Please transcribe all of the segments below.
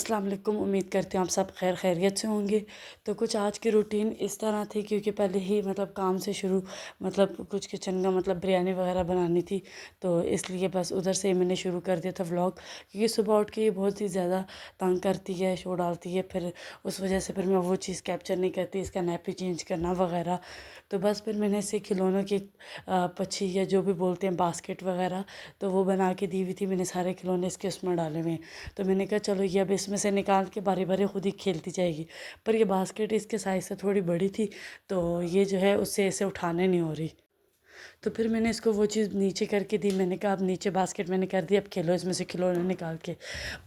अस्सलाम वालेकुम। उम्मीद करती हूँ आप सब खैरियत से होंगे। तो कुछ आज की रूटीन इस तरह थी क्योंकि पहले ही काम से शुरू कुछ किचन का बिरयानी वगैरह बनानी थी, तो इसलिए बस उधर से ही मैंने शुरू कर दिया था व्लॉग। क्योंकि सुबह उठ के ये बहुत ही ज़्यादा तंग करती है, शोर डालती है, फिर उस वजह से फिर मैं वो चीज़ कैप्चर नहीं करती, इसका नैपी चेंज करना वगैरह। तो बस फिर मैंने इसे खिलौनों की पक्षी या जो भी बोलते हैं बास्केट वगैरह, तो वो बना के दी हुई थी। मैंने सारे खिलौने इसके उसमें डाले हुए हैं, तो मैंने कहा चलो ये अब इसमें से निकाल के बारी बारी खुद ही खेलती जाएगी। पर ये बास्केट इसके साइज़ से थोड़ी बड़ी थी, तो ये जो है उससे इसे उठाने नहीं हो रही। तो फिर मैंने इसको वो चीज़ नीचे करके दी। मैंने कहा अब नीचे बास्केट मैंने कर दी, अब खेलो इसमें से खिलौने निकाल के।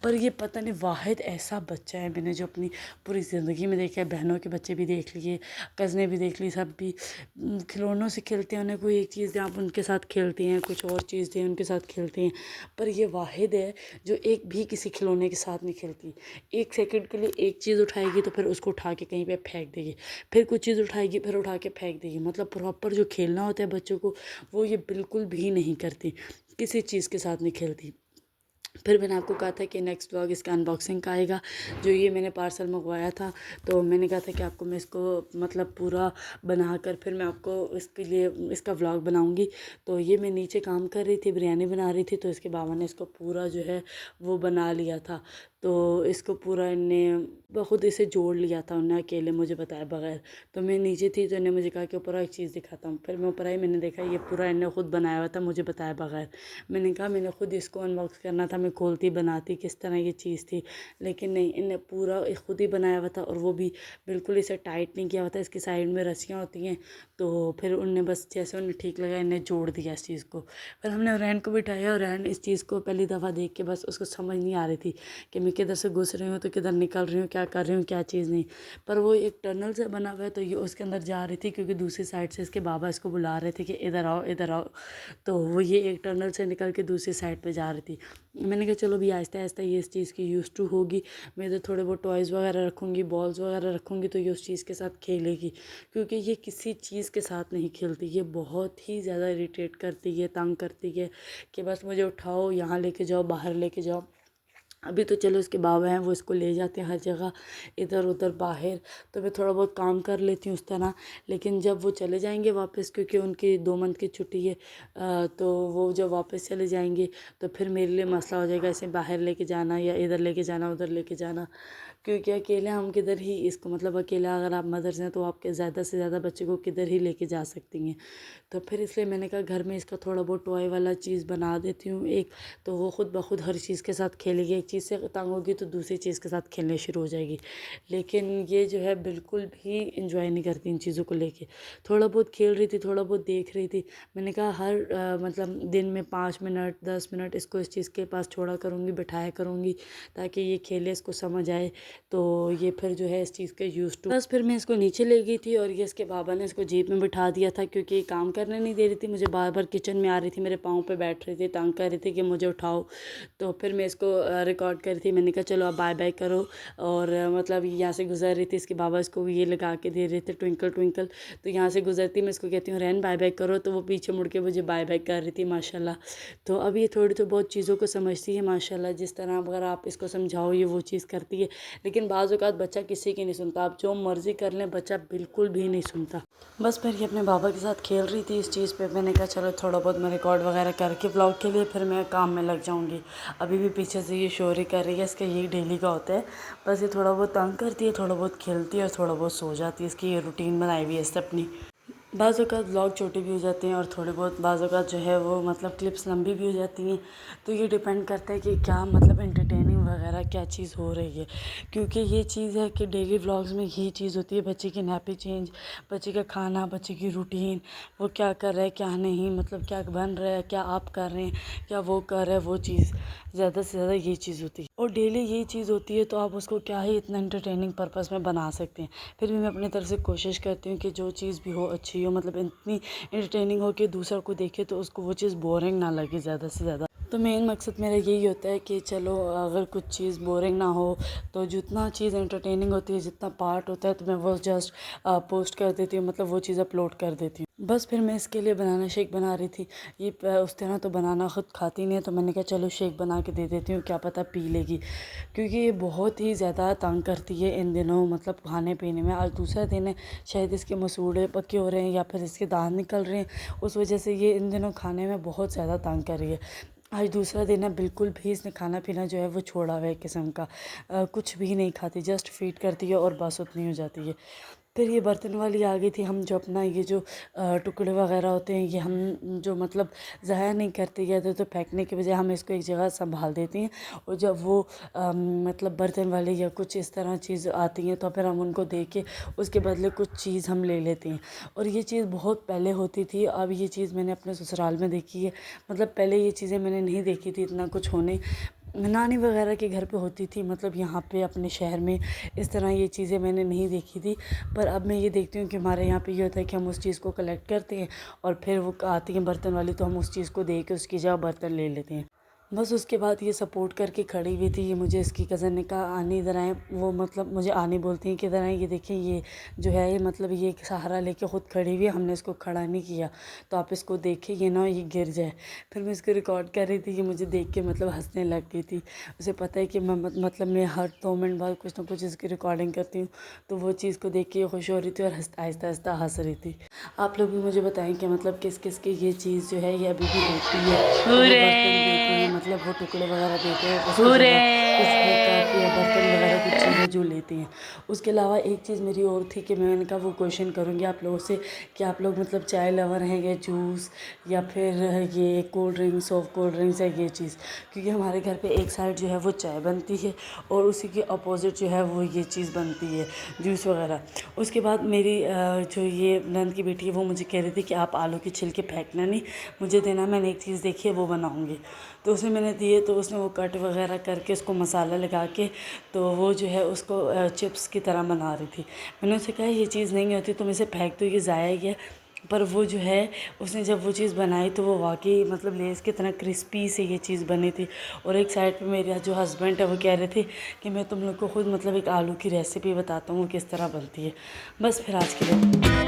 पर ये पता नहीं वाहिद ऐसा बच्चा है मैंने जो अपनी पूरी ज़िंदगी में देखा है। बहनों के बच्चे भी देख लिए, कज़नें भी देख ली, सब भी खिलौनों से खेलते हैं। उन्हें कोई एक चीज़ दें आप उनके साथ खेलते हैं, कुछ और चीज़ दें उनके साथ खेलते हैं। पर ये वाहिद है जो एक भी किसी खिलौने के साथ नहीं खेलती। एक सेकंड के लिए एक चीज़ उठाएगी तो फिर उसको उठा के कहीं पे फेंक देगी, फिर कुछ चीज़ उठाएगी फिर उठा के फेंक देगी। मतलब प्रॉपर जो खेलना होता है बच्चों को वो ये बिल्कुल भी नहीं करती, किसी चीज़ के साथ नहीं खेलती। फिर मैंने आपको कहा था कि नेक्स्ट व्लॉग इसका अनबॉक्सिंग का आएगा। जो ये मैंने पार्सल मंगवाया था, तो मैंने कहा था कि आपको मैं इसको पूरा बनाकर फिर मैं आपको इसके लिए इसका व्लॉग बनाऊंगी। तो ये मैं नीचे काम कर रही थी, बिरयानी बना रही थी, तो इसके बाबा ने इसको पूरा जो है वो बना लिया था। तो इसको पूरा इनने खुद इसे जोड़ लिया था, उन्हें अकेले मुझे बताया बगैर। तो मैं नीचे थी तो इन्हें मुझे कहा कि ऊपर एक चीज़ दिखाता हूँ। फिर मैं ऊपर आई, मैंने देखा ये पूरा इन्हें खुद बनाया हुआ था मुझे बताया बगैर। मैंने कहा मैंने खुद इसको अनबॉक्स करना था, मैं खोलती बनाती किस तरह की चीज़ थी, लेकिन नहीं, इन्हें पूरा खुद ही बनाया हुआ था। और वो भी बिल्कुल इसे टाइट नहीं किया हुआ था, इसकी साइड में रस्सियाँ होती हैं, तो फिर उनने बस जैसे उन्हें ठीक लगा इन्हें जोड़ दिया इस चीज़ को। फिर हमने रैन को बिठाया और रैन इस चीज़ को पहली दफ़ा देख के बस उसको समझ नहीं आ रही थी कि मैं किधर से घुस रही हूँ तो किधर निकल रही हूँ, क्या कर रही हूँ क्या चीज़ नहीं। पर वो एक टनल से बना हुआ है, तो ये उसके अंदर जा रही थी क्योंकि दूसरी साइड से इसके बाबा इसको बुला रहे थे कि इधर आओ इधर आओ। तो वो ये एक टनल से निकल के दूसरी साइड पे जा रही थी। मैंने कहा चलो भी आहिस्ता आहिस्ता ये इस चीज़ की यूज़ टू होगी। मैं इधर थोड़े बहुत टॉयज़ वगैरह रखूँगी, बॉल्स वगैरह रखूँगी, तो ये उस चीज़ के साथ खेलेगी। क्योंकि ये किसी चीज़ के साथ नहीं खेलती, ये बहुत ही ज़्यादा इरिटेट करती है, तंग करती है कि बस मुझे उठाओ, यहाँ लेके जाओ, बाहर लेके जाओ। अभी तो चलो इसके बाबा हैं, वो इसको ले जाते हैं हर जगह इधर उधर बाहर, तो मैं थोड़ा बहुत काम कर लेती हूँ उस तरह। लेकिन जब वो चले जाएंगे वापस, क्योंकि उनकी 2 मंथ की छुट्टी है, तो वो जब वापस चले जाएंगे तो फिर मेरे लिए मसला हो जाएगा इसे बाहर लेके जाना या इधर लेके जाना उधर लेके जाना। क्योंकि अकेले हम किधर ही इसको अकेला अगर आप मदर्स हैं तो आपके ज़्यादा से ज़्यादा बच्चे को किधर ही लेके जा सकती हैं। तो फिर इसलिए मैंने कहा घर में इसका थोड़ा बहुत टॉय वाला चीज़ बना देती हूँ एक, तो वो खुद ब खुद हर चीज़ के साथ खेलेगी। एक चीज़ से तंग होगी तो दूसरी चीज़ के साथ खेलने शुरू हो जाएगी। लेकिन ये जो है बिल्कुल भी इंजॉय नहीं करती इन चीज़ों को लेके। थोड़ा बहुत खेल रही थी, थोड़ा बहुत देख रही थी। मैंने कहा हर दिन में 5 मिनट 10 मिनट इसको इस चीज़ के पास छोड़ा करूँगी, बिठाया करूँगी, ताकि ये खेले, इसको समझ आए, तो ये फिर जो है इस चीज़ के यूज़ टू। बस फिर मैं इसको नीचे ले गई थी और ये इसके बाबा ने इसको जीप में बिठा दिया था, क्योंकि काम करने नहीं दे रही थी मुझे, बार बार किचन में आ रही थी, मेरे पाँव पे बैठ रही थी, तंग कर रही थी कि मुझे उठाओ। तो फिर मैं इसको रिकॉर्ड कर रही थी। मैंने कहा चलो अब बाय बाय करो। और यहाँ से गुजर रही थी, इसके बाबा इसको ये लगा के दे रहे थे ट्विंकल ट्विंकल। तो यहाँ से गुजरती मैं इसको कहती हूँ रैन बाय बाय करो, तो वो पीछे मुड़ के मुझे बाय बाय कर रही थी माशाल्लाह। तो अब ये थोड़ी तो बहुत चीज़ों को समझती है माशाल्लाह। जिस तरह अगर आप इसको समझाओ ये वो चीज़ करती है। लेकिन बाज़ औक़ात बच्चा किसी की नहीं सुनता, आप जो मर्ज़ी कर लें बच्चा बिल्कुल भी नहीं सुनता। बस फिर ये अपने बाबा के साथ खेल रही थी इस चीज़ पे। मैंने कहा चलो थोड़ा बहुत मैं रिकॉर्ड वगैरह करके व्लॉग के लिए फिर मैं काम में लग जाऊंगी। अभी भी पीछे से ये शोर ही कर रही है, इसका यही डेली का होता है। बस ये थोड़ा बहुत तंग करती है, थोड़ा बहुत खेलती है और थोड़ा बहुत सो जाती है। इसकी ये रूटीन बनाई हुई है इससे अपनी। बाज़ औक़ात व्लॉग छोटे भी हो जाते हैं और थोड़े बहुत बाज़ औक़ात जो है वो क्लिप्स लंबी भी हो जाती हैं। तो ये डिपेंड करता है कि क्या एंटरटेनिंग वगैरह क्या चीज़ हो रही है। क्योंकि ये चीज़ है कि डेली व्लॉग्स में यही चीज़ होती है, बच्चे की नैपी चेंज, बच्चे का खाना, बच्चे की रूटीन, वो क्या कर रहा है क्या नहीं, क्या बन रहा है, क्या आप कर रहे हैं, क्या वो कर रहा है, वो चीज़ ज़्यादा से ज़्यादा ये चीज़ होती है। और डेली यही चीज़ होती है तो आप उसको क्या ही इतना एंटरटेनिंग पर्पस में बना सकते हैं। फिर भी मैं अपनी तरफ से कोशिश करती हूँ कि जो चीज़ भी हो अच्छी हो, इतनी एंटरटेनिंग हो कि दूसरा को देखे तो उसको वो चीज़ बोरिंग ना लगे ज़्यादा से ज़्यादा। तो मेन मकसद मेरा यही होता है कि चलो अगर कुछ चीज़ बोरिंग ना हो, तो जितना चीज़ एंटरटेनिंग होती है, जितना पार्ट होता है, तो मैं वो जस्ट पोस्ट कर देती हूँ, वो चीज़ अपलोड कर देती हूँ। बस फिर मैं इसके लिए बनाना शेक बना रही थी। ये उस तरह तो बनाना ख़ुद खाती नहीं है, तो मैंने कहा चलो शेक बना के दे देती हूँ, क्या पता पी लेगी। क्योंकि ये बहुत ही ज़्यादा तंग करती है इन दिनों, मतलब खाने पीने में। आज दूसरा दिन है, शायद इसके मसूड़े पके हो रहे हैं या फिर इसके दांत निकल रहे हैं, उस वजह से ये इन दिनों खाने में बहुत ज़्यादा तंग कर रही है। आज दूसरा दिन है, बिल्कुल भी इसने खाना पीना जो है वो छोड़ा हुआ है एक किस्म का। कुछ भी नहीं खाती, जस्ट फीड करती है और बस उतनी हो जाती है। फिर ये बर्तन वाली आ गई थी। हम जो अपना ये जो टुकड़े वगैरह होते हैं, ये हम जो मतलब ज़ाया नहीं करते, या तो फेंकने के बजाय हम इसको एक जगह संभाल देती हैं। और जब वो मतलब बर्तन वाले या कुछ इस तरह चीज़ आती हैं, तो फिर हम उनको दे के उसके बदले कुछ चीज़ हम ले लेते हैं। और ये चीज़ बहुत पहले होती थी, अब ये चीज़ मैंने अपने ससुराल में देखी है। मतलब पहले ये चीज़ें मैंने नहीं देखी थी इतना कुछ होने। नानी वगैरह के घर पे होती थी, मतलब यहाँ पे अपने शहर में इस तरह ये चीज़ें मैंने नहीं देखी थी। पर अब मैं ये देखती हूँ कि हमारे यहाँ पे ये होता है कि हम उस चीज़ को कलेक्ट करते हैं, और फिर वो आती हैं बर्तन वाली, तो हम उस चीज़ को दे के उसकी जगह बर्तन ले लेते हैं। बस उसके बाद ये सपोर्ट करके खड़ी हुई थी। ये मुझे इसकी कज़न ने कहा आनी इधर आएँ, वो मतलब मुझे आनी बोलती हैं कि इधर आएँ, ये देखिए ये जो है ये मतलब ये एक सहारा लेके ख़ुद खड़ी हुई है, हमने इसको खड़ा नहीं किया, तो आप इसको देखिए ये ना ये गिर जाए। फिर मैं इसको रिकॉर्ड कर रही थी कि मुझे देख के मतलब हंसने लग गई थी। उसे पता है कि मैं मतलब मैं हर 2 मिनट बाद कुछ ना कुछ इसकी रिकॉर्डिंग करती हूँ, तो वो चीज़ को देख के ये खुश हो रही थी और आहिस्ता आहिस्ता हंस रही थी। आप लोग भी मुझे बताएं कि मतलब किस किस की ये चीज़ जो है ये अभी भी देखती है। तो वो बर्तन देते हैं, मतलब वो टुकड़े वगैरह देते हैं, उसकी जगह कुछ कप या बर्तन वगैरह कुछ चीज़ें जो लेते हैं। उसके अलावा एक चीज़ मेरी और थी कि मैंने कहा वो क्वेश्चन करूँगी आप लोगों से कि आप लोग मतलब चाय लवर हैं या जूस या फिर ये cold drinks, soft cold drinks है ये चीज़। क्योंकि हमारे घर पे एक साइड जो है वो चाय बनती है और उसी के अपोजिट जो है वो ये चीज़ बनती है, जूस वगैरह। उसके बाद मेरी जो ये नंद की बेटी है वो मुझे कह रही थी कि आप आलू के छिलके फेंकना नहीं, मुझे देना, मैंने एक चीज़ देखी है वो बनाऊँगी। तो उसे मैंने दिए, तो उसने वो कट वगैरह करके उसको मसाला लगा के, तो वो जो है उसको चिप्स की तरह बना रही थी। मैंने उसे कहा ये चीज़ नहीं होती, तुम इसे फेंक दो, ये ज़ाया ही है। पर वो जो है उसने जब वो चीज़ बनाई तो वो वाकई मतलब लेस की तरह क्रिस्पी से ये चीज़ बनी थी। और एक साइड पे मेरे जो हस्बैंड है वो कह रहे थे कि मैं तुम लोग को खुद मतलब एक आलू की रेसिपी बताता हूँ किस तरह बनती है। बस फिर आज के लिए